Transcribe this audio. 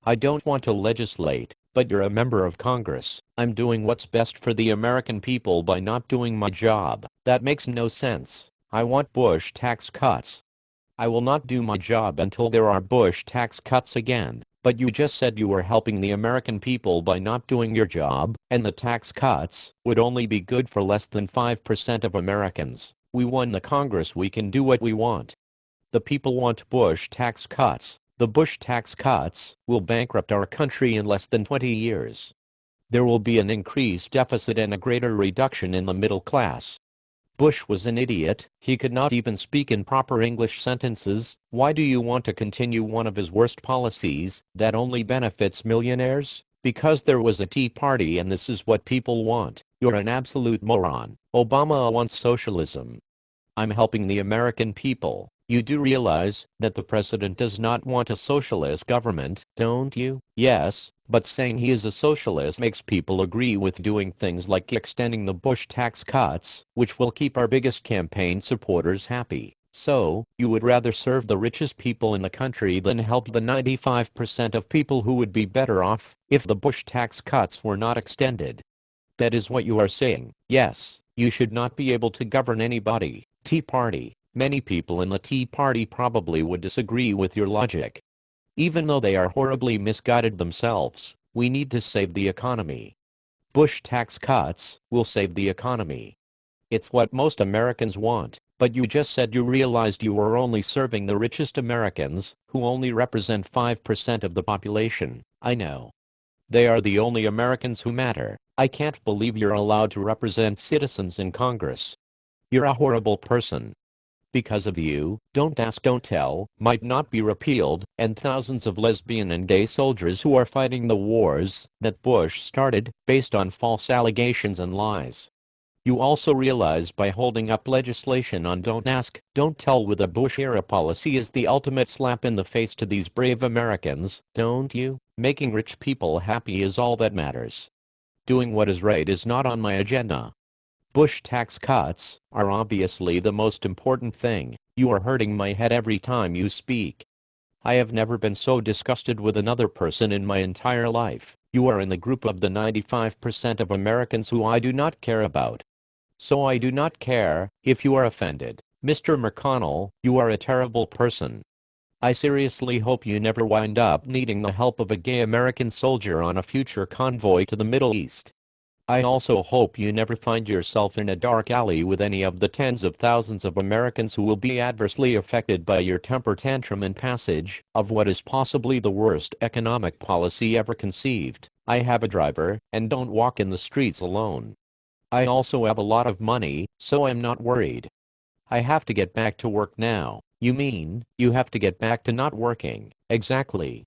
I don't want to legislate, but you're a member of Congress. I'm doing what's best for the American people by not doing my job. That makes no sense. I want Bush tax cuts. I will not do my job until there are Bush tax cuts again. But you just said you were helping the American people by not doing your job, and the tax cuts would only be good for less than 5% of Americans. We won the Congress, we can do what we want. The people want Bush tax cuts. The Bush tax cuts will bankrupt our country in less than 20 years. There will be an increased deficit and a greater reduction in the middle class. Bush was an idiot. He could not even speak in proper English sentences. Why do you want to continue one of his worst policies that only benefits millionaires? Because there was a Tea Party and this is what people want. You're an absolute moron. Obama wants socialism. I'm helping the American people. You do realize that the president does not want a socialist government, don't you? Yes, but saying he is a socialist makes people agree with doing things like extending the Bush tax cuts, which will keep our biggest campaign supporters happy. So, you would rather serve the richest people in the country than help the 95% of people who would be better off if the Bush tax cuts were not extended. That is what you are saying. Yes, you should not be able to govern anybody. Tea Party. Many people in the Tea Party probably would disagree with your logic. Even though they are horribly misguided themselves, we need to save the economy. Bush tax cuts will save the economy. It's what most Americans want, but you just said you realized you were only serving the richest Americans, who only represent 5% of the population. I know. They are the only Americans who matter. I can't believe you're allowed to represent citizens in Congress. You're a horrible person. Because of you, Don't Ask, Don't Tell might not be repealed, and thousands of lesbian and gay soldiers who are fighting the wars that Bush started based on false allegations and lies. You also realize by holding up legislation on Don't Ask, Don't Tell with a Bush-era policy is the ultimate slap in the face to these brave Americans, don't you? Making rich people happy is all that matters. Doing what is right is not on my agenda. Bush tax cuts are obviously the most important thing. You are hurting my head every time you speak. I have never been so disgusted with another person in my entire life. You are in the group of the 95% of Americans who I do not care about. So I do not care if you are offended. Mr. McConnell, you are a terrible person. I seriously hope you never wind up needing the help of a gay American soldier on a future convoy to the Middle East. I also hope you never find yourself in a dark alley with any of the tens of thousands of Americans who will be adversely affected by your temper tantrum and passage of what is possibly the worst economic policy ever conceived. I have a driver and don't walk in the streets alone. I also have a lot of money, so I'm not worried. I have to get back to work now. You mean, you have to get back to not working? Exactly.